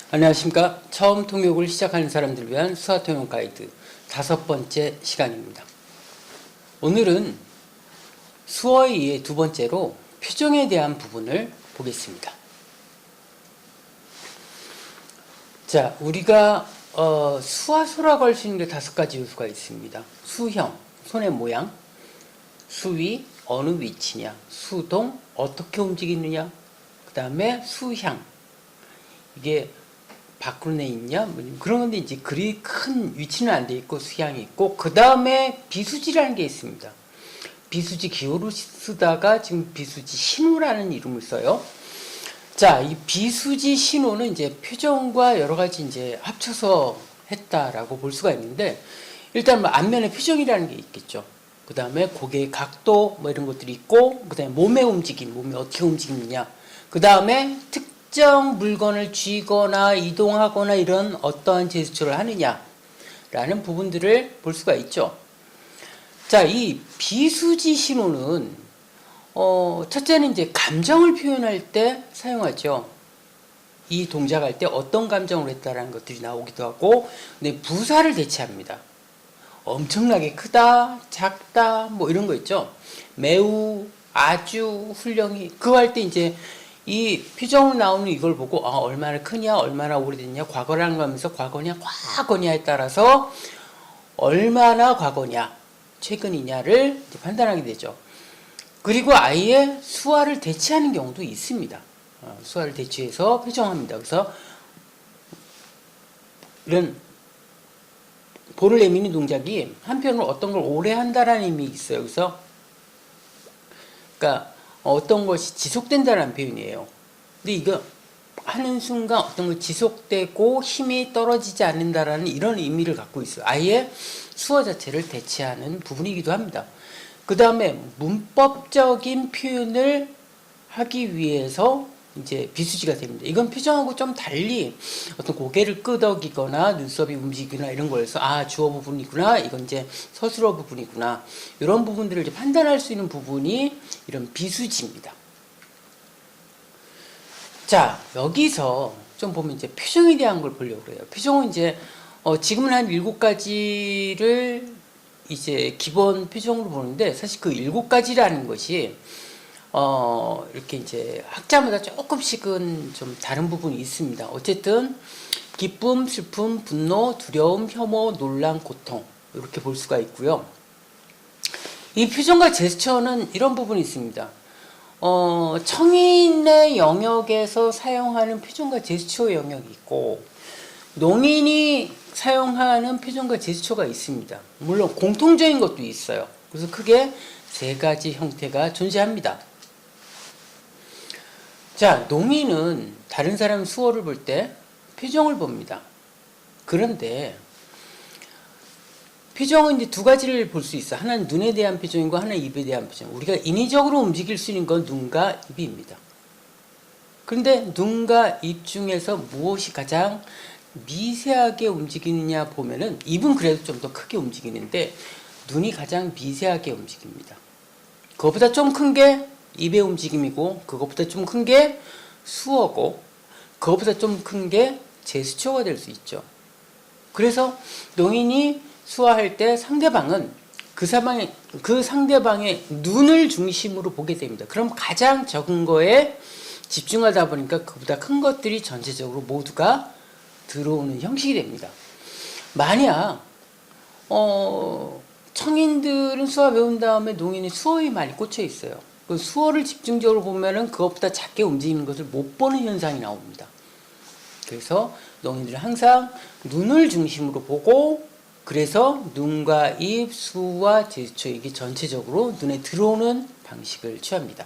안녕하십니까. 처음 통역을 시작하는 사람들을 위한 수화통역 가이드 5번째 시간입니다. 오늘은 수어의 두 번째로 표정에 대한 부분을 보겠습니다. 자, 우리가 수화소라고 할 수 있는 게 5가지 요소가 있습니다. 수형, 손의 모양, 수위, 어느 위치냐, 수동, 어떻게 움직이느냐, 그 다음에 수향, 이게 밖으로 내 있냐? 그런 건데 이제 그리 큰 위치는 안 돼 있고 수향이 있고, 그 다음에 비수지라는 게 있습니다. 비수지 기호로 쓰다가 지금 비수지 신호라는 이름을 써요. 자, 이 비수지 신호는 이제 표정과 여러 가지 이제 합쳐서 했다라고 볼 수가 있는데, 일단 뭐 안면에 표정이라는 게 있겠죠. 그 다음에 고개의 각도 뭐 이런 것들이 있고, 그 다음에 몸의 움직임, 몸이 어떻게 움직이느냐, 그 다음에 특정 물건을 쥐거나 이동하거나 이런 어떠한 제스처를 하느냐라는 부분들을 볼 수가 있죠. 자, 이 비수지 신호는 첫째는 이제 감정을 표현할 때 사용하죠. 이 동작할 때 어떤 감정을 했다라는 것들이 나오기도 하고, 근데 부사를 대체합니다. 엄청나게 크다, 작다, 뭐 이런 거 있죠. 매우, 아주, 훌륭히. 그거 할 때 이제 이 표정으로 나오는 이걸 보고 얼마나 크냐, 얼마나 오래됐냐, 과거라는 거 하면서 과거냐, 과거냐에 따라서 얼마나 과거냐, 최근이냐를 판단하게 되죠. 그리고 아예 수화를 대체하는 경우도 있습니다. 수화를 대체해서 표정합니다. 그래서 이런 볼을 내미는 동작이 한편으로 어떤 걸 오래 한다라는 의미 있어요. 그래서 그러니까 어떤 것이 지속된다는 표현이에요. 근데 이거 하는 순간 어떤 걸 지속되고 힘이 떨어지지 않는다라는 이런 의미를 갖고 있어요. 아예 수어 자체를 대체하는 부분이기도 합니다. 그 다음에 문법적인 표현을 하기 위해서 이제 비수지가 됩니다. 이건 표정하고 좀 달리 어떤 고개를 끄덕이거나 눈썹이 움직이거나 이런 거에서 주어 부분이구나, 이건 이제 서술어 부분이구나, 이런 부분들을 이제 판단할 수 있는 부분이 이런 비수지입니다. 자, 여기서 좀 보면 이제 표정에 대한 걸 보려고 그래요. 표정은 이제 지금은 한 7가지를 이제 기본 표정으로 보는데, 사실 그 7가지라는 것이 이렇게 이제 학자마다 조금씩은 좀 다른 부분이 있습니다. 어쨌든 기쁨, 슬픔, 분노, 두려움, 혐오, 논란, 고통, 이렇게 볼 수가 있고요. 이 표정과 제스처는 이런 부분이 있습니다. 청인의 영역에서 사용하는 표정과 제스처 영역이 있고, 농인이 사용하는 표정과 제스처가 있습니다. 물론 공통적인 것도 있어요. 그래서 크게 3가지 형태가 존재합니다. 자, 농인은 다른 사람 수어를 볼 때 표정을 봅니다. 그런데 표정은 이제 2가지를 볼 수 있어. 하나는 눈에 대한 표정이고 하나는 입에 대한 표정. 우리가 인위적으로 움직일 수 있는 건 눈과 입입니다. 그런데 눈과 입 중에서 무엇이 가장 미세하게 움직이느냐 보면은, 입은 그래도 좀 더 크게 움직이는데 눈이 가장 미세하게 움직입니다. 그것보다 좀 큰 게 입의 움직임이고, 그것보다 좀 큰 게 수어고, 그것보다 좀 큰 게 제스처가 될 수 있죠. 그래서 농인이 수화할 때 상대방은 그 상대방의 눈을 중심으로 보게 됩니다. 그럼 가장 적은 거에 집중하다 보니까 그보다 큰 것들이 전체적으로 모두가 들어오는 형식이 됩니다. 만약 청인들은 수화 배운 다음에 농인이 수어에 많이 꽂혀 있어요. 그 수어를 집중적으로 보면은 그것보다 작게 움직이는 것을 못 보는 현상이 나옵니다. 그래서 농인들은 항상 눈을 중심으로 보고, 그래서 눈과 입, 수와 제스처, 이게 전체적으로 눈에 들어오는 방식을 취합니다.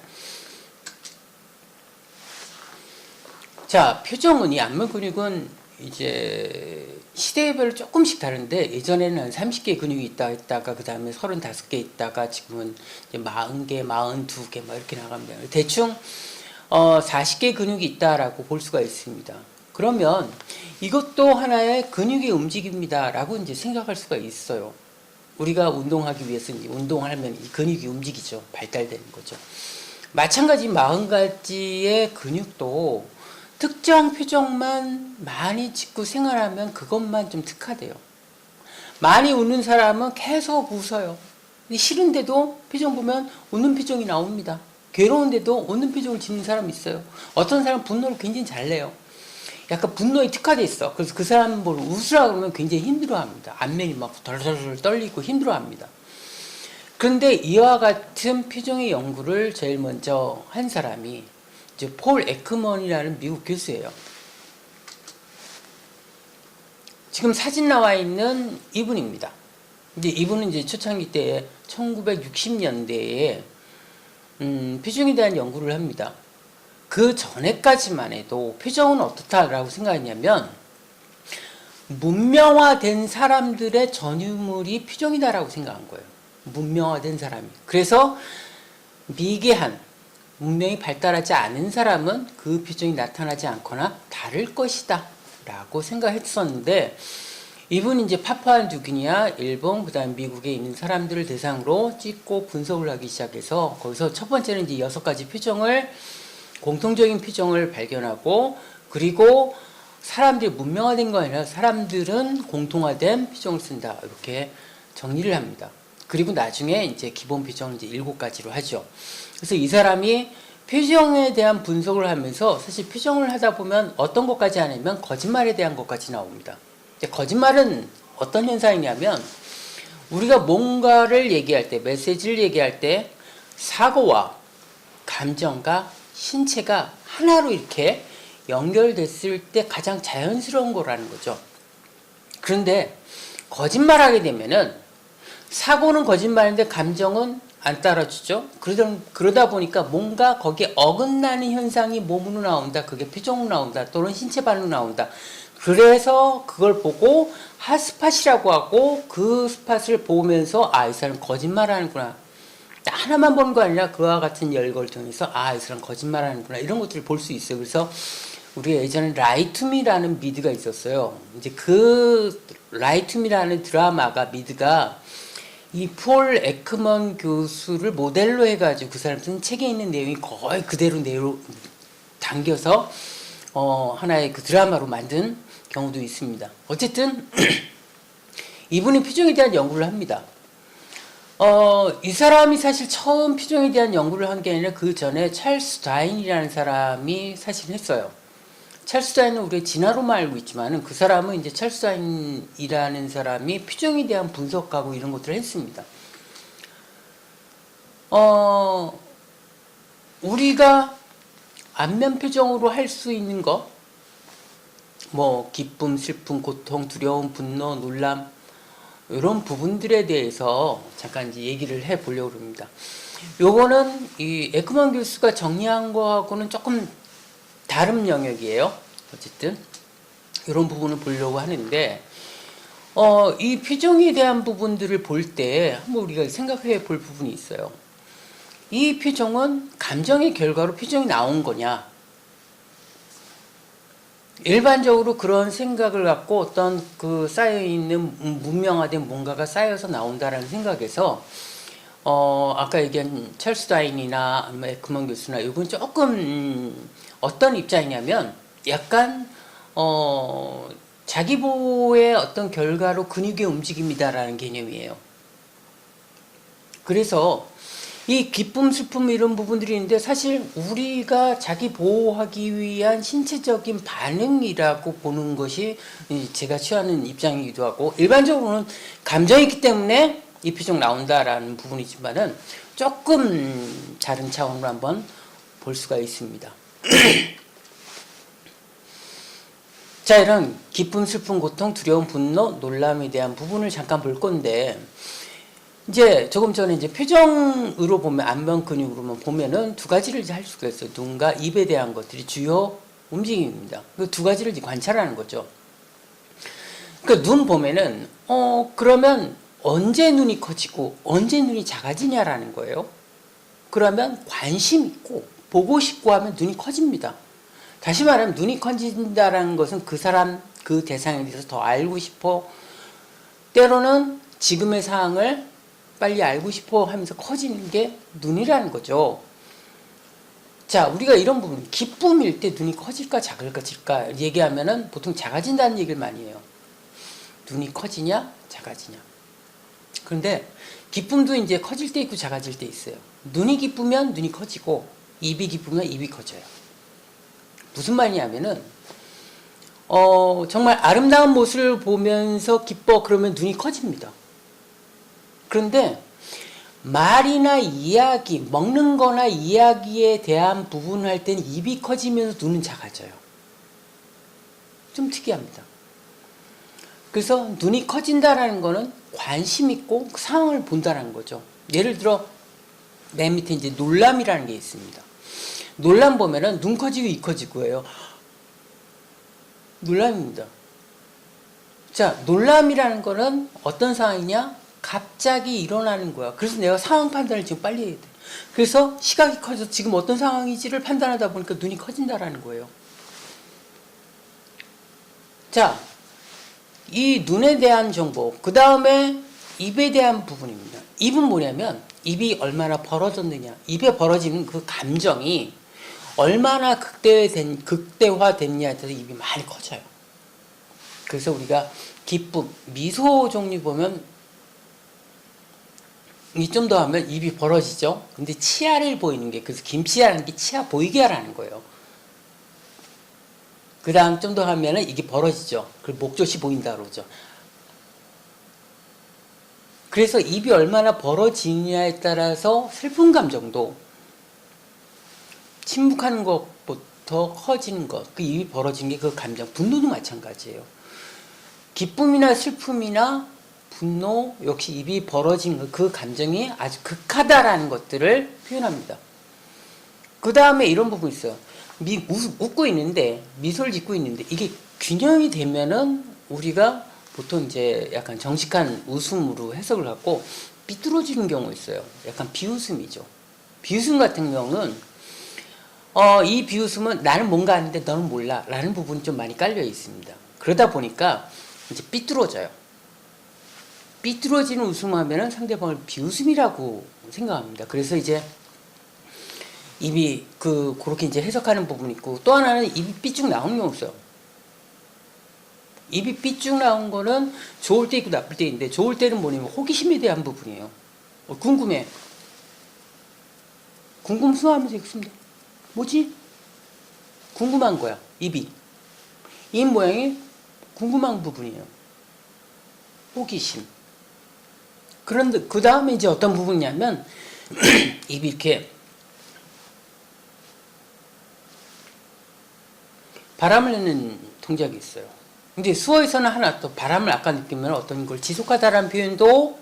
자, 표정은, 이 안면 근육은 이제 시대별로 조금씩 다른데, 예전에는 30개 근육이 있다 했다가 그 다음에 35개 있다가 지금은 이제 40개, 42개 막 이렇게 나갑니다. 대충 40개 근육이 있다라고 볼 수가 있습니다. 그러면 이것도 하나의 근육의 움직임이다 라고 이제 생각할 수가 있어요. 우리가 운동하기 위해서 운동을 하면 이 근육이 움직이죠. 발달되는 거죠. 마찬가지 40가지의 근육도 특정 표정만 많이 짓고 생활하면 그것만 좀 특화돼요. 많이 웃는 사람은 계속 웃어요. 싫은데도 표정 보면 웃는 표정이 나옵니다. 괴로운데도 웃는 표정을 짓는 사람이 있어요. 어떤 사람은 분노를 굉장히 잘 내요. 약간 분노에 특화돼 있어. 그래서 그 사람 뭘 웃으라 그러면 굉장히 힘들어합니다. 안면이 막 덜덜덜 떨리고 힘들어합니다. 그런데 이와 같은 표정의 연구를 제일 먼저 한 사람이 이제 폴 에크먼이라는 미국 교수예요. 지금 사진 나와 있는 이분입니다. 이제 이분은 이제 초창기 때에 1960년대에 표정에 대한 연구를 합니다. 그 전에까지만 해도 표정은 어떻다라고 생각했냐면 문명화된 사람들의 전유물이 표정이다라고 생각한 거예요. 문명화된 사람이. 그래서 미개한 문명이 발달하지 않은 사람은 그 표정이 나타나지 않거나 다를 것이다 라고 생각했었는데, 이분이 이제 파푸아뉴기니아, 일본, 그 다음 미국에 있는 사람들을 대상으로 찍고 분석을 하기 시작해서 거기서 첫 번째는 이제 6가지 표정을, 공통적인 표정을 발견하고, 그리고 사람들이 문명화된 거 아니라 사람들은 공통화된 표정을 쓴다, 이렇게 정리를 합니다. 그리고 나중에 이제 기본 표정을 이제 7가지로 하죠. 그래서 이 사람이 표정에 대한 분석을 하면서, 사실 표정을 하다 보면 어떤 것까지 하냐면 거짓말에 대한 것까지 나옵니다. 거짓말은 어떤 현상이냐면, 우리가 뭔가를 얘기할 때, 메시지를 얘기할 때 사고와 감정과 신체가 하나로 이렇게 연결됐을 때 가장 자연스러운 거라는 거죠. 그런데 거짓말하게 되면은 사고는 거짓말인데 감정은 안 따라주죠. 그러다 보니까 뭔가 거기에 어긋나는 현상이 몸으로 나온다. 그게 표정으로 나온다. 또는 신체 반응으로 나온다. 그래서 그걸 보고 핫스팟이라고 하고, 그 스팟을 보면서 이 사람 거짓말하는구나. 하나만 보는 거 아니라 그와 같은 열거를 통해서 이 사람 거짓말하는구나. 이런 것들을 볼 수 있어요. 그래서 우리가 예전에 라이투미라는 미드가 있었어요. 이제 그 라이투미라는 드라마가, 미드가 이 폴 에크먼 교수를 모델로 해가지고 그 사람 쓴 책에 있는 내용이 거의 그대로 담겨서 하나의 그 드라마로 만든 경우도 있습니다. 어쨌든 이분이 표정에 대한 연구를 합니다. 이 사람이 사실 처음 표정에 대한 연구를 한 게 아니라 그 전에 찰스 다인이라는 사람이 사실 했어요. 찰스 다인은 우리가 진화로만 알고 있지만은, 그 사람은 이제 찰스 다인이라는 사람이 표정에 대한 분석하고 이런 것들을 했습니다. 우리가 안면 표정으로 할 수 있는 거, 뭐 기쁨, 슬픔, 고통, 두려움, 분노, 놀람, 이런 부분들에 대해서 잠깐 이제 얘기를 해 보려고 합니다. 요거는 이 에크먼 교수가 정리한 거하고는 조금 다른 영역이에요. 어쨌든 이런 부분을 보려고 하는데, 이 표정에 대한 부분들을 볼 때 한번 우리가 생각해 볼 부분이 있어요. 이 표정은 감정의 결과로 표정이 나온 거냐? 일반적으로 그런 생각을 갖고 어떤 그 쌓여있는 문명화된 뭔가가 쌓여서 나온다라는 생각에서, 아까 얘기한 찰스 다인이나 에크먼 교수나 이건 조금 어떤 입장이냐면, 약간 자기 보호의 어떤 결과로 근육의 움직임이다라는 개념이에요. 그래서 이 기쁨, 슬픔 이런 부분들이 있는데, 사실 우리가 자기 보호하기 위한 신체적인 반응이라고 보는 것이 제가 취하는 입장이기도 하고, 일반적으로는 감정이 있기 때문에 이 표정 나온다라는 부분이지만은 조금 다른 차원으로 한번 볼 수가 있습니다. 자, 이런 기쁨, 슬픔, 고통, 두려움, 분노, 놀람에 대한 부분을 잠깐 볼 건데, 이제 조금 전에 이제 표정으로 보면, 안면 근육으로만 보면은 2가지를 할 수가 있어요. 눈과 입에 대한 것들이 주요 움직임입니다. 그 2가지를 이제 관찰하는 거죠. 그러니까 눈 보면은 그러면 언제 눈이 커지고 언제 눈이 작아지냐라는 거예요. 그러면 관심 있고 보고 싶고 하면 눈이 커집니다. 다시 말하면 눈이 커진다는 것은 그 사람, 그 대상에 대해서 더 알고 싶어, 때로는 지금의 상황을 빨리 알고 싶어 하면서 커지는 게 눈이라는 거죠. 자, 우리가 이런 부분, 기쁨일 때 눈이 커질까 작을까 얘기하면은 보통 작아진다는 얘기를 많이 해요. 눈이 커지냐 작아지냐. 그런데 기쁨도 이제 커질 때 있고 작아질 때 있어요. 눈이 기쁘면 눈이 커지고 입이 기쁘면 입이 커져요. 무슨 말이냐면은 정말 아름다운 모습을 보면서 기뻐 그러면 눈이 커집니다. 그런데 말이나 이야기, 먹는 거나 이야기에 대한 부분을 할 때는 입이 커지면서 눈은 작아져요. 좀 특이합니다. 그래서 눈이 커진다라는 거는 관심 있고 그 상황을 본다라는 거죠. 예를 들어 맨 밑에 이제 놀람이라는 게 있습니다. 놀람 보면은 눈 커지고 입 커지고예요. 놀람입니다. 자, 놀람이라는 거는 어떤 상황이냐? 갑자기 일어나는 거야. 그래서 내가 상황 판단을 지금 빨리 해야 돼. 그래서 시각이 커져서 지금 어떤 상황인지를 판단하다 보니까 눈이 커진다라는 거예요. 자, 이 눈에 대한 정보, 그 다음에 입에 대한 부분입니다. 입은 뭐냐면 입이 얼마나 벌어졌느냐. 입에 벌어지는 그 감정이 얼마나 극대화됐냐에 따라서 입이 많이 커져요. 그래서 우리가 기쁨, 미소 종류 보면 이 좀 더 하면 입이 벌어지죠. 근데 치아를 보이는 게, 그래서 김치라는 게 치아 보이게 하라는 거예요. 그 다음 좀 더 하면은 이게 벌어지죠. 그리고 목젖이 보인다 그러죠. 그래서 입이 얼마나 벌어지느냐에 따라서 슬픈 감정도 침묵하는 것부터 커지는 것, 그 입이 벌어지는 게 그 감정, 분노도 마찬가지예요. 기쁨이나 슬픔이나 분노 역시 입이 벌어진 그 감정이 아주 극하다라는 것들을 표현합니다. 그 다음에 이런 부분이 있어요. 웃고 있는데, 미소를 짓고 있는데, 이게 균형이 되면은 우리가 보통 이제 약간 정직한 웃음으로 해석을 하고 삐뚤어지는 경우가 있어요. 약간 비웃음이죠. 비웃음 같은 경우는, 이 비웃음은 나는 뭔가 아는데 너는 몰라 라는 부분이 좀 많이 깔려 있습니다. 그러다 보니까 이제 삐뚤어져요. 삐뚤어지는 웃음하면은 상대방을 비웃음이라고 생각합니다. 그래서 이제 입이 그렇게 이제 해석하는 부분이 있고, 또 하나는 입이 삐쭉 나오는 경우 있어요. 입이 삐쭉 나온 거는 좋을 때 있고 나쁠 때 있는데, 좋을 때는 뭐냐면 호기심에 대한 부분이에요. 궁금해. 궁금수하면서 있습니다. 뭐지? 궁금한 거야. 입이. 입 모양이 궁금한 부분이에요. 호기심. 그런데 그 다음에 이제 어떤 부분이냐면 입이 이렇게 바람을 내는 동작이 있어요. 근데 수어에서는 하나 또 바람을 아까 느끼면 어떤 걸 지속하다라는 표현도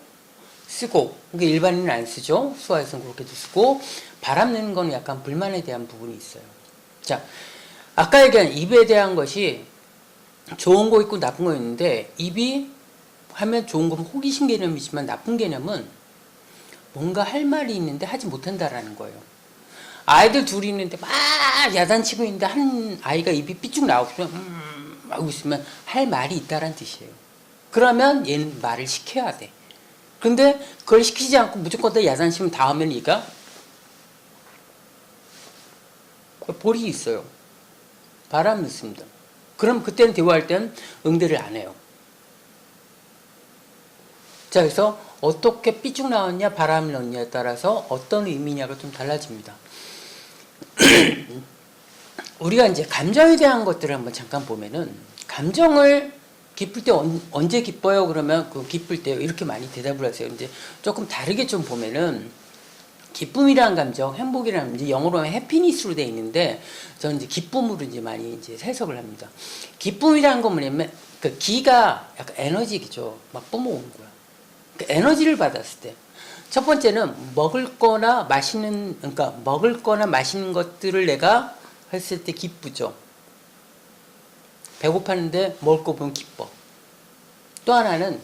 쓰고, 그러니까 일반인은 안 쓰죠. 수어에서는 그렇게도 쓰고, 바람 내는 건 약간 불만에 대한 부분이 있어요. 자, 아까 얘기한 입에 대한 것이 좋은 거 있고 나쁜 거 있는데, 입이 하면 좋은 건 호기심 개념이지만 나쁜 개념은 뭔가 할 말이 있는데 하지 못한다라는 거예요. 아이들 둘이 있는데 막 야단치고 있는데 한 아이가 입이 삐쭉 나오고 하고 있으면 할 말이 있다라는 뜻이에요. 그러면 얘는 말을 시켜야 돼. 근데 그걸 시키지 않고 무조건 다 야단치면 다음에는 얘가 볼이 있어요. 바람이 있습니다. 그럼 그때는 대화할 때는 응대를 안 해요. 자, 그래서 어떻게 삐쭉 나왔냐, 바람을 넣느냐에 따라서 어떤 의미냐가 좀 달라집니다. 우리가 이제 감정에 대한 것들을 한번 잠깐 보면은, 감정을 기쁠 때 언제 기뻐요? 그러면 그 기쁠 때 이렇게 많이 대답을 하세요. 이제 조금 다르게 좀 보면은, 기쁨이라는 감정, 행복이라는, 이제 영어로 하면 해피니스로 되어 있는데, 저는 이제 기쁨으로 이제 많이 이제 해석을 합니다. 기쁨이라는 건 뭐냐면, 그 기가 약간 에너지죠. 막 뿜어오는 거야. 그 에너지를 받았을 때. 첫 번째는 먹을 거나 마시는 것들을 내가 했을 때 기쁘죠. 배고팠는데 먹을 거 보면 기뻐. 또 하나는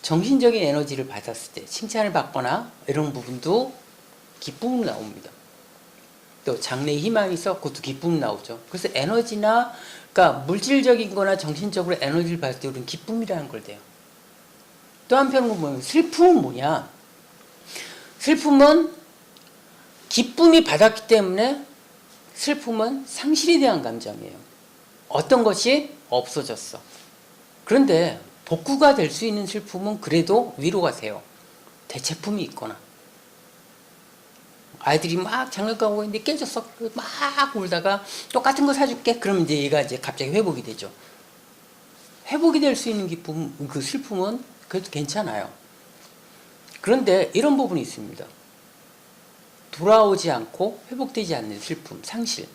정신적인 에너지를 받았을 때, 칭찬을 받거나 이런 부분도 기쁨으로 나옵니다. 또 장래에 희망이 있어, 그것도 기쁨으로 나오죠. 그래서 에너지나, 그러니까 물질적인 거나 정신적으로 에너지를 받을 때 우리는 기쁨이라는 걸 돼요. 또 한편으로 보면 슬픔은 뭐냐? 슬픔은 기쁨이 받았기 때문에 슬픔은 상실에 대한 감정이에요. 어떤 것이 없어졌어. 그런데 복구가 될 수 있는 슬픔은 그래도 위로가 돼요. 대체품이 있거나. 아이들이 막 장난감 하고 있는데 깨졌어. 막 울다가 똑같은 거 사줄게. 그러면 이제 얘가 이제 갑자기 회복이 되죠. 회복이 될 수 있는 기쁨, 그 슬픔은 그래도 괜찮아요. 그런데 이런 부분이 있습니다. 돌아오지 않고 회복되지 않는 슬픔, 상실.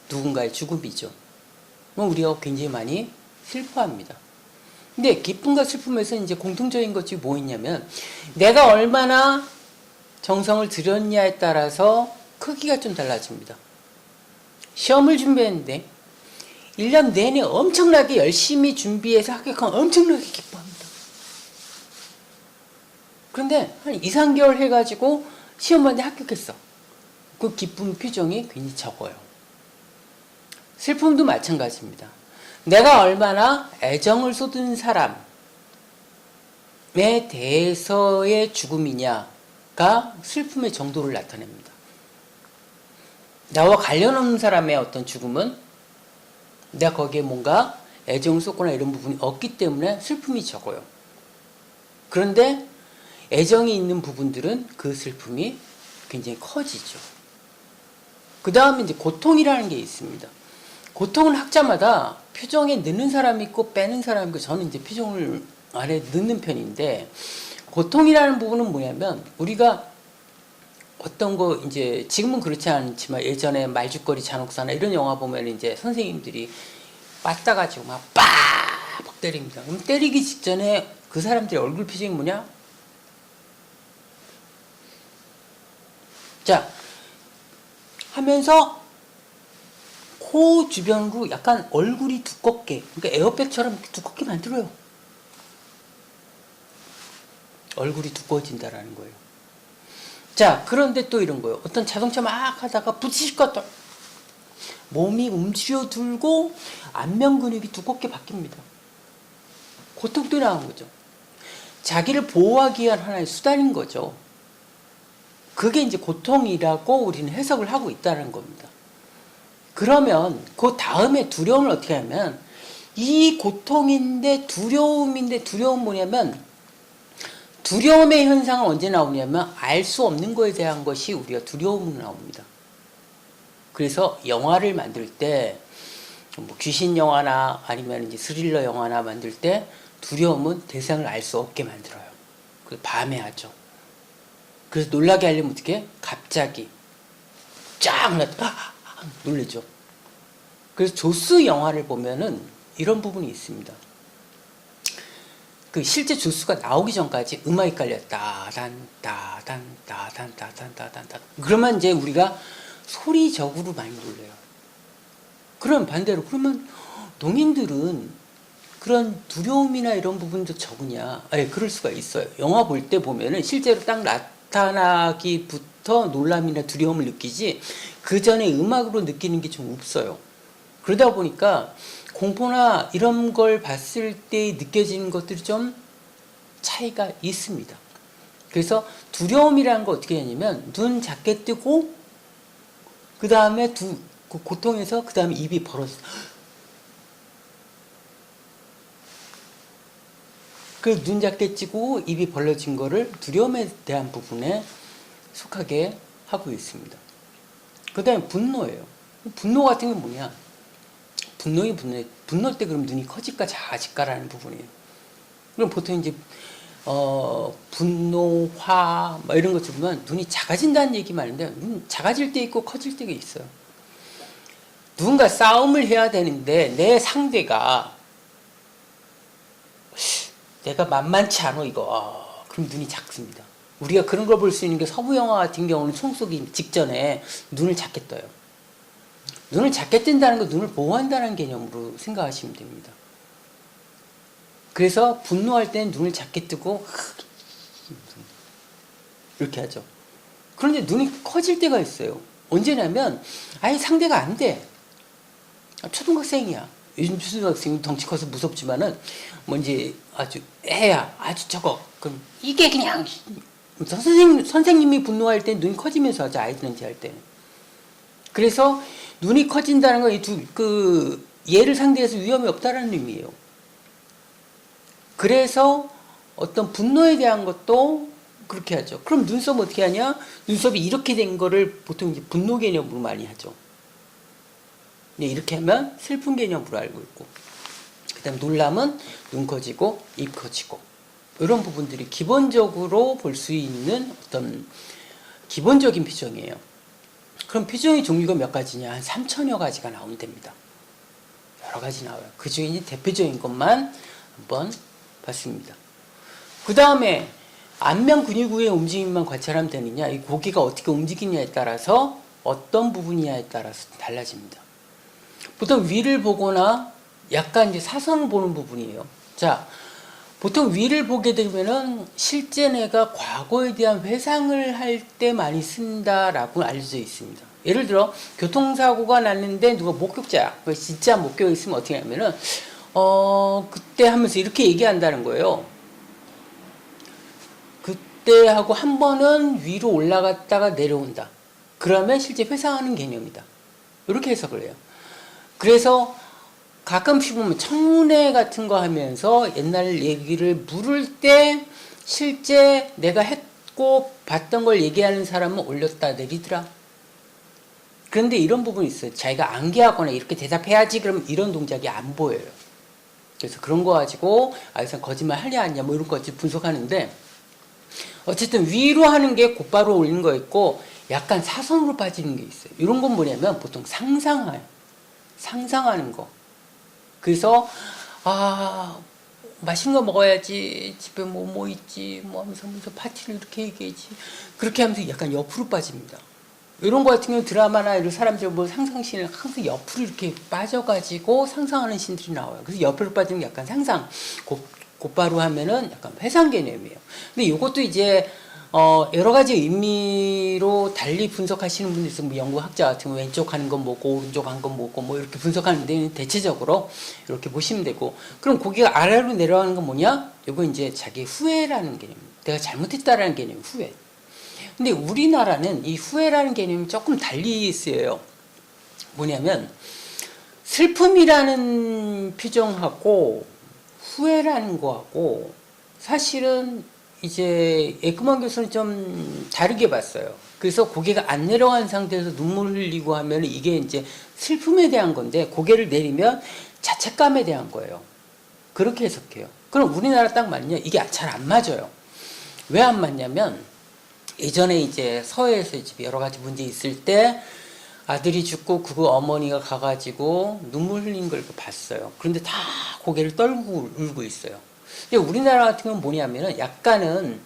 누군가의 죽음이죠. 우리가 굉장히 많이 슬퍼합니다. 근데 기쁨과 슬픔에서 이제 공통적인 것이 뭐 있냐면 내가 얼마나 정성을 들였냐에 따라서 크기가 좀 달라집니다. 시험을 준비했는데 1년 내내 엄청나게 열심히 준비해서 합격하면 엄청나게 기뻐합니다. 그런데 한 2, 3개월 해가지고 시험 봤는데 합격했어. 그 기쁨 표정이 굉장히 적어요. 슬픔도 마찬가지입니다. 내가 얼마나 애정을 쏟은 사람에 대해서의 죽음이냐가 슬픔의 정도를 나타냅니다. 나와 관련 없는 사람의 어떤 죽음은 내가 거기에 뭔가 애정을 쏟거나 이런 부분이 없기 때문에 슬픔이 적어요. 그런데 애정이 있는 부분들은 그 슬픔이 굉장히 커지죠. 그 다음에 이제 고통이라는 게 있습니다. 고통은 학자마다 표정에 넣는 사람이 있고 빼는 사람이 있고 저는 이제 표정을 아래 넣는 편인데 고통이라는 부분은 뭐냐면 우리가 어떤 거 이제 지금은 그렇지 않지만 예전에 말죽거리 잔혹사나 이런 영화 보면 이제 선생님들이 빠따가지고 막 빡 때립니다. 그럼 때리기 직전에 그 사람들의 얼굴 표정이 뭐냐? 자 하면서 코 주변으로 약간 얼굴이 두껍게, 그러니까 에어백처럼 두껍게 만들어요. 얼굴이 두꺼워진다라는 거예요. 자, 그런데 또 이런 거예요. 어떤 자동차 막 하다가 부딪힐 것 같다. 몸이 움츠려들고 안면 근육이 두껍게 바뀝니다. 고통도 나온 거죠. 자기를 보호하기 위한 하나의 수단인 거죠. 그게 이제 고통이라고 우리는 해석을 하고 있다는 겁니다. 그러면 그 다음에 두려움을 어떻게 하면 이 고통인데 두려움인데 두려움은 뭐냐면 두려움의 현상은 언제 나오냐면 알 수 없는 거에 대한 것이 우리가 두려움으로 나옵니다. 그래서 영화를 만들 때 뭐 귀신 영화나 아니면 이제 스릴러 영화나 만들 때 두려움은 대상을 알 수 없게 만들어요. 그 밤에 하죠. 그래서 놀라게 하려면 어떻게? 갑자기 쫙 놀래죠. 그래서 조스 영화를 보면은 이런 부분이 있습니다. 그 실제 조스가 나오기 전까지 음악이 깔려 따단 따단 따단 따단 따단 따단 그러면 이제 우리가 소리적으로 많이 놀래요. 그럼 반대로 그러면 농인들은 그런 두려움이나 이런 부분도 적으냐? 예, 그럴 수가 있어요. 영화 볼 때 보면은 실제로 딱 나타나기부터 놀람이나 두려움을 느끼지 그 전에 음악으로 느끼는 게 좀 없어요. 그러다 보니까 공포나 이런 걸 봤을 때 느껴지는 것들이 좀 차이가 있습니다. 그래서 두려움이라는 거 어떻게 하냐면 눈 작게 뜨고 그 다음에 그 고통에서 그 다음에 입이 벌어져. 그 눈 작게 찌고 입이 벌어진 거를 두려움에 대한 부분에 속하게 하고 있습니다. 그 다음에 분노예요. 분노 같은 게 뭐냐? 분노 때 그럼 눈이 커질까 작아질까라는 부분이에요. 그럼 보통 이제 분노, 화, 뭐 이런 것들 보면 눈이 작아진다는 얘기 많은데 눈 작아질 때 있고 커질 때가 있어요. 누군가 싸움을 해야 되는데 내 상대가 내가 만만치 않아 이거 그럼 눈이 작습니다. 우리가 그런 걸 볼 수 있는 게 서부 영화 같은 경우는 총 쏘기 직전에 눈을 작게 떠요. 눈을 작게 뜬다는 건 눈을 보호한다는 개념으로 생각하시면 됩니다. 그래서 분노할 때는 눈을 작게 뜨고 이렇게 하죠. 그런데 눈이 커질 때가 있어요. 언제냐면 아예 상대가 안 돼. 초등학생이야. 요즘 초등학생이 덩치 커서 무섭지만은 뭔지 아주 애야 아주 저거 그럼 이게 그냥 선생님이 분노할 때 눈이 커지면서 하죠. 아이들한테 할 때는. 그래서 눈이 커진다는 건 얘를 상대해서 위험이 없다라는 의미예요. 그래서 어떤 분노에 대한 것도 그렇게 하죠. 그럼 눈썹 어떻게 하냐? 눈썹이 이렇게 된 거를 보통 이제 분노 개념으로 많이 하죠. 이렇게 하면 슬픈 개념으로 알고 있고, 그 다음 놀람은 눈 커지고 입 커지고, 이런 부분들이 기본적으로 볼 수 있는 어떤 기본적인 표정이에요. 그럼 표정의 종류가 몇 가지냐? 한 3천여 가지가 나오면 됩니다. 여러 가지 나와요. 그 중에 이제 대표적인 것만 한번 봤습니다. 그 다음에 안면 근육의 움직임만 관찰하면 되느냐? 이 고개가 어떻게 움직이냐에 따라서 어떤 부분이냐에 따라서 달라집니다. 보통 위를 보거나 약간 이제 사선을 보는 부분이에요. 자, 보통 위를 보게 되면은 실제 내가 과거에 대한 회상을 할 때 많이 쓴다라고 알려져 있습니다. 예를 들어 교통사고가 났는데 누가 목격자야. 진짜 목격이 있으면 어떻게 하냐면은 그때 하면서 이렇게 얘기한다는 거예요. 그때 하고 한 번은 위로 올라갔다가 내려온다. 그러면 실제 회상하는 개념이다. 이렇게 해석을 해요. 그래서 가끔씩 보면 청문회 같은 거 하면서 옛날 얘기를 물을 때 실제 내가 했고 봤던 걸 얘기하는 사람은 올렸다 내리더라. 그런데 이런 부분이 있어요. 자기가 암기하거나 이렇게 대답해야지 그럼 이런 동작이 안 보여요. 그래서 그런 거 가지고 이 사람 거짓말 하냐 아니냐 뭐 이런 거 분석하는데, 어쨌든 위로 하는 게 곧바로 올리는 거 있고 약간 사선으로 빠지는 게 있어요. 이런 건 뭐냐면 보통 상상하는 거. 그래서 맛있는 거 먹어야지, 집에 뭐 있지 뭐 하면서 파티를 이렇게 얘기하지, 그렇게 하면서 약간 옆으로 빠집니다. 이런 거 같은 경우 드라마나 이런 사람들 뭐 상상신을 항상 옆으로 이렇게 빠져가지고 상상하는 신들이 나와요. 그래서 옆으로 빠지는 게 약간 상상, 곧바로 하면은 약간 회상 개념이에요. 근데 이것도 이제 여러 가지 의미로 달리 분석하시는 분들 있어요. 뭐 연구학자 같은 경우 왼쪽 하는 건 뭐고 오른쪽 하는 건 뭐고 뭐 이렇게 분석하는데, 대체적으로 이렇게 보시면 되고. 그럼 고개가 아래로 내려가는 건 뭐냐? 이거 이제 자기 후회라는 개념입니다. 내가 잘못했다라는 개념이 후회. 근데 우리나라는 이 후회라는 개념이 조금 달리 쓰여요. 뭐냐면 슬픔이라는 표정하고 후회라는 거하고 사실은 이제 에크먼 교수는 좀 다르게 봤어요. 그래서 고개가 안 내려간 상태에서 눈물 흘리고 하면 이게 이제 슬픔에 대한 건데, 고개를 내리면 자책감에 대한 거예요. 그렇게 해석해요. 그럼 우리나라 딱 맞냐? 이게 잘 안 맞아요. 왜 안 맞냐면 예전에 이제 서해에서 여러 가지 문제 있을 때 아들이 죽고 그 어머니가 가가지고 눈물 흘린 걸 봤어요. 그런데 다 고개를 떨고 울고 있어요. 근데 우리나라 같은 경우는 뭐냐면은 약간은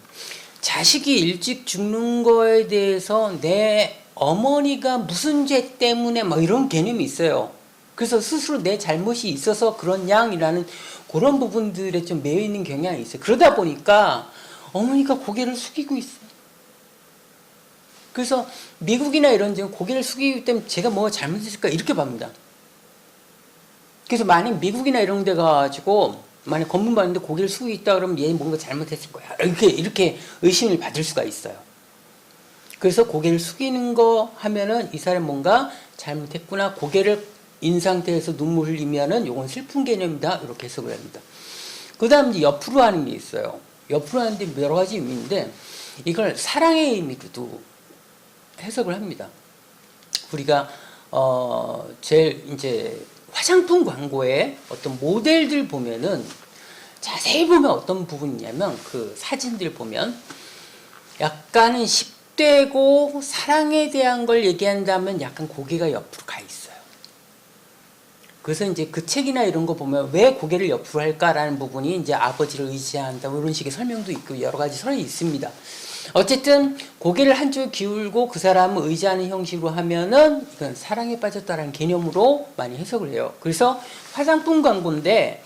자식이 일찍 죽는 거에 대해서 내 어머니가 무슨 죄 때문에 막 이런 개념이 있어요. 그래서 스스로 내 잘못이 있어서 그런 양이라는 그런 부분들에 좀 매여 있는 경향이 있어요. 그러다 보니까 어머니가 고개를 숙이고 있어요. 그래서 미국이나 이런 데는 고개를 숙이기 때문에 제가 뭐 잘못했을까 이렇게 봅니다. 그래서 만약 미국이나 이런 데 가가지고 만약 검문 받는데 고개를 숙이고 있다 그러면 얘 뭔가 잘못했을 거야. 이렇게 의심을 받을 수가 있어요. 그래서 고개를 숙이는 거 하면은 이 사람 뭔가 잘못했구나. 고개를 인 상태에서 눈물 흘리면은 요건 슬픈 개념이다. 이렇게 해석을 합니다. 그 다음 이제 옆으로 하는 게 있어요. 옆으로 하는데 여러 가지 의미인데 이걸 사랑의 의미로도 해석을 합니다. 우리가 제일 이제 화장품 광고에 어떤 모델들 보면은 자세히 보면 어떤 부분이냐면 그 사진들 보면 약간은 10대고 사랑에 대한 걸 얘기한다면 약간 고개가 옆으로 가 있어요. 그래서 이제 그 책이나 이런 거 보면 왜 고개를 옆으로 할까라는 부분이 이제 아버지를 의지한다 뭐 이런 식의 설명도 있고 여러 가지 설이 있습니다. 어쨌든 고개를 한쪽 기울고 그 사람을 의지하는 형식으로 하면은 이건 사랑에 빠졌다라는 개념으로 많이 해석을 해요. 그래서 화장품 광고인데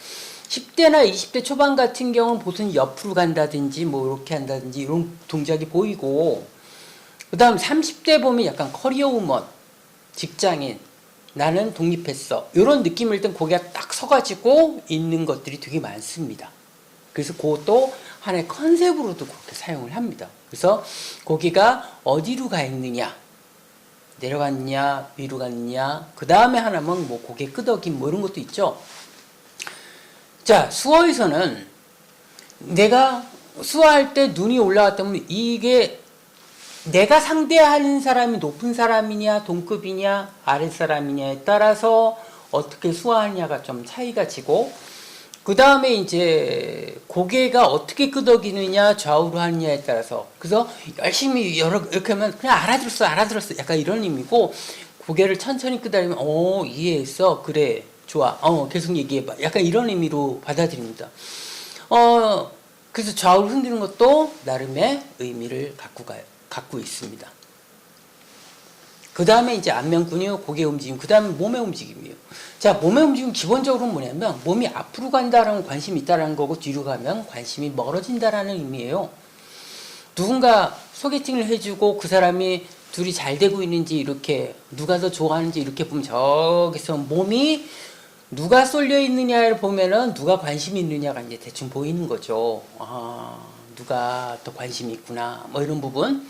10대나 20대 초반 같은 경우는 보통 옆으로 간다든지 뭐 이렇게 한다든지 이런 동작이 보이고, 그 다음 30대 보면 약간 커리어 우먼, 직장인, 나는 독립했어 이런 느낌일 땐 고개가 딱 서가지고 있는 것들이 되게 많습니다. 그래서 그것도 하나의 컨셉으로도 그렇게 사용을 합니다. 그래서 고개가 어디로 가 있느냐 내려갔냐, 위로 갔냐. 그 다음에 하나면 뭐 고개 끄덕임 뭐 이런 것도 있죠. 자, 수어에서는 내가 수어할 때 눈이 올라갔다면 이게 내가 상대하는 사람이 높은 사람이냐, 동급이냐, 아랫사람이냐에 따라서 어떻게 수어하느냐가 좀 차이가 지고, 그 다음에 이제 고개가 어떻게 끄덕이느냐, 좌우로 하느냐에 따라서. 그래서 열심히 이렇게 하면 그냥 알아들었어. 약간 이런 의미고, 고개를 천천히 끄덕이면, 이해했어. 그래, 좋아. 계속 얘기해봐. 약간 이런 의미로 받아들입니다. 그래서 좌우로 흔드는 것도 나름의 의미를 갖고 있습니다. 그 다음에 이제 안면 근육, 고개 움직임, 그 다음에 몸의 움직임이에요. 자, 몸의 움직임 기본적으로 뭐냐면 몸이 앞으로 간다라는 관심이 있다라는 거고 뒤로 가면 관심이 멀어진다라는 의미예요. 누군가 소개팅을 해주고 그 사람이 둘이 잘 되고 있는지 이렇게 누가 더 좋아하는지 이렇게 보면 저기서 몸이 누가 쏠려 있느냐를 보면은 누가 관심이 있느냐가 이제 대충 보이는 거죠. 누가 더 관심이 있구나. 뭐 이런 부분.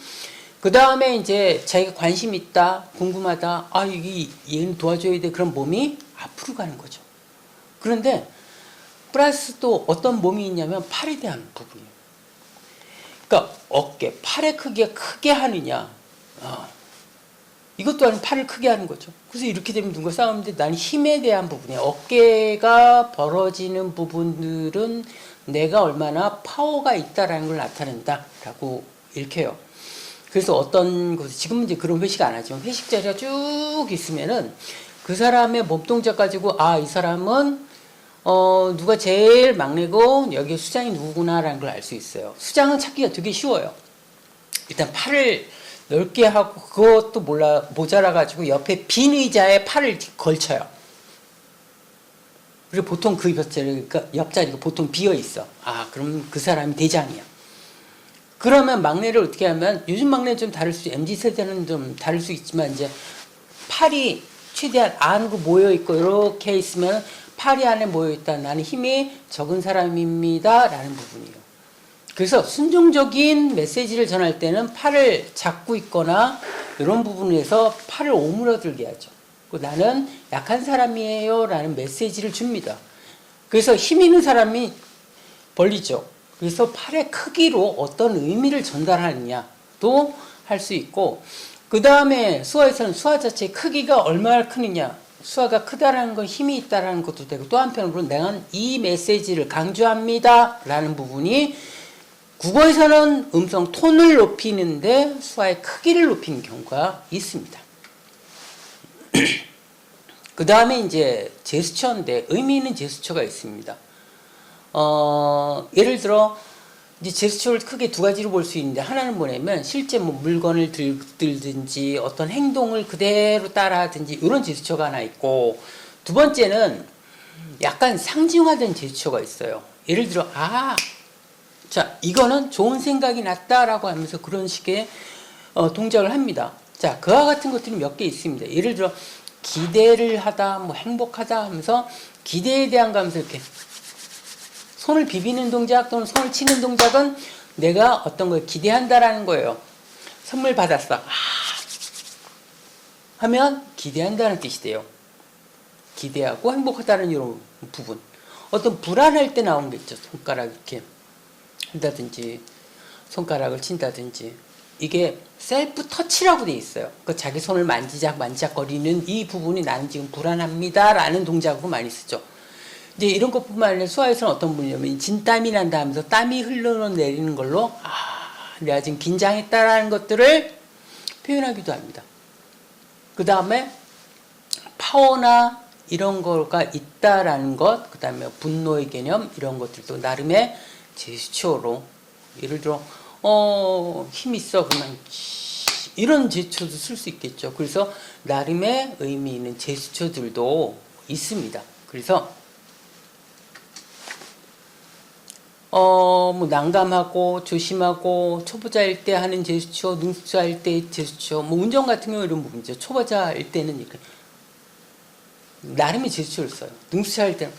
그 다음에 이제 자기가 관심 있다, 궁금하다, 얘는 도와줘야 돼. 그런 몸이 앞으로 가는 거죠. 그런데 플러스 또 어떤 몸이 있냐면 팔에 대한 부분이에요. 그러니까 어깨, 팔의 크기가 크게 하느냐. 이것 또한 팔을 크게 하는 거죠. 그래서 이렇게 되면 누가 싸우는데 나는 힘에 대한 부분이에요. 어깨가 벌어지는 부분들은 내가 얼마나 파워가 있다라는 걸 나타낸다라고 읽혀요. 그래서 어떤 곳, 지금은 이제 그런 회식 안 하지만 회식 자리가 쭉 있으면은 그 사람의 몸 동작 가지고 이 사람은 누가 제일 막내고 여기 수장이 누구구나라는 걸 알 수 있어요. 수장은 찾기가 되게 쉬워요. 일단 팔을 넓게 하고 그것도 모자라 가지고 옆에 빈 의자에 팔을 걸쳐요. 그리고 보통 그 옆자리가 보통 비어 있어. 그럼 그 사람이 대장이야. 그러면 막내를 어떻게 하면 요즘 막내는 좀 다를 수 MZ 세대는 좀 다를 수 있지만 이제 팔이 최대한 안으로 모여 있고 이렇게 있으면 팔이 안에 모여 있다. 나는 힘이 적은 사람입니다라는 부분이에요. 그래서 순종적인 메시지를 전할 때는 팔을 잡고 있거나 이런 부분에서 팔을 오므러들게 하죠. 나는 약한 사람이에요 라는 메시지를 줍니다. 그래서 힘 있는 사람이 벌리죠. 그래서 팔의 크기로 어떤 의미를 전달하느냐도 할 수 있고, 그 다음에 수화에서는 수화 자체의 크기가 얼마나 크느냐, 수화가 크다라는 건 힘이 있다라는 것도 되고, 또 한편으로는 내가 이 메시지를 강조합니다 라는 부분이 국어에서는 음성 톤을 높이는데 수화의 크기를 높이는 경우가 있습니다. 그 다음에 이제 제스처인데 의미 있는 제스처가 있습니다. 예를 들어 이제 제스처를 크게 두 가지로 볼 수 있는데, 하나는 뭐냐면 실제 뭐 물건을 들든지 어떤 행동을 그대로 따라하든지 이런 제스처가 하나 있고, 두 번째는 약간 상징화된 제스처가 있어요. 예를 들어 자, 이거는 좋은 생각이 났다라고 하면서 그런 식의 동작을 합니다. 자, 그와 같은 것들이 몇 개 있습니다. 예를 들어 기대를 하다, 뭐 행복하다 하면서 기대에 대한 감에서 이렇게 손을 비비는 동작 또는 손을 치는 동작은 내가 어떤 걸 기대한다라는 거예요. 선물 받았어. 하면 기대한다는 뜻이 돼요. 기대하고 행복하다는 이런 부분. 어떤 불안할 때 나오는 게 있죠. 손가락 이렇게 한다든지 손가락을 친다든지. 이게 셀프 터치라고 돼 있어요. 그 자기 손을 만지작거리는 이 부분이 나는 지금 불안합니다 라는 동작으로 많이 쓰죠. 이제 이런 것뿐만 아니라 수화에서는 어떤 분이냐면 진땀이 난다 하면서 땀이 흘러내리는 걸로 내가 지금 긴장했다라는 것들을 표현하기도 합니다. 그 다음에 파워나 이런 거가 있다라는 것, 그 다음에 분노의 개념 이런 것들도 나름의 제스처로, 예를 들어 힘 있어 그러면 이런 제스처도 쓸 수 있겠죠. 그래서 나름의 의미 있는 제스처들도 있습니다. 그래서 뭐 난감하고 조심하고 초보자일 때 하는 제스처, 능숙자일 때 제스처, 뭐 운전 같은 경우 이런 부분이죠. 초보자일 때는 이렇게 나름의 제스처를 써요. 능숙자일 때는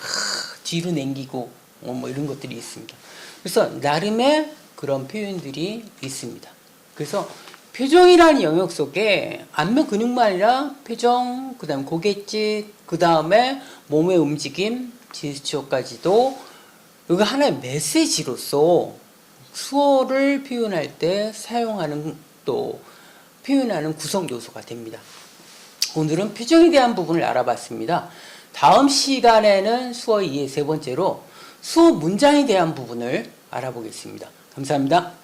뒤로 당기고 뭐 이런 것들이 있습니다. 그래서 나름의 그런 표현들이 있습니다. 그래서 표정이라는 영역 속에 안면 근육만 아니라 표정, 그 다음에 고갯짓, 그 다음에 몸의 움직임, 제스처까지도 이거 하나의 메시지로서 수어를 표현할 때 사용하는 또 표현하는 구성 요소가 됩니다. 오늘은 표정에 대한 부분을 알아봤습니다. 다음 시간에는 수어 2의 세 번째로 수어 문장에 대한 부분을 알아보겠습니다. 감사합니다.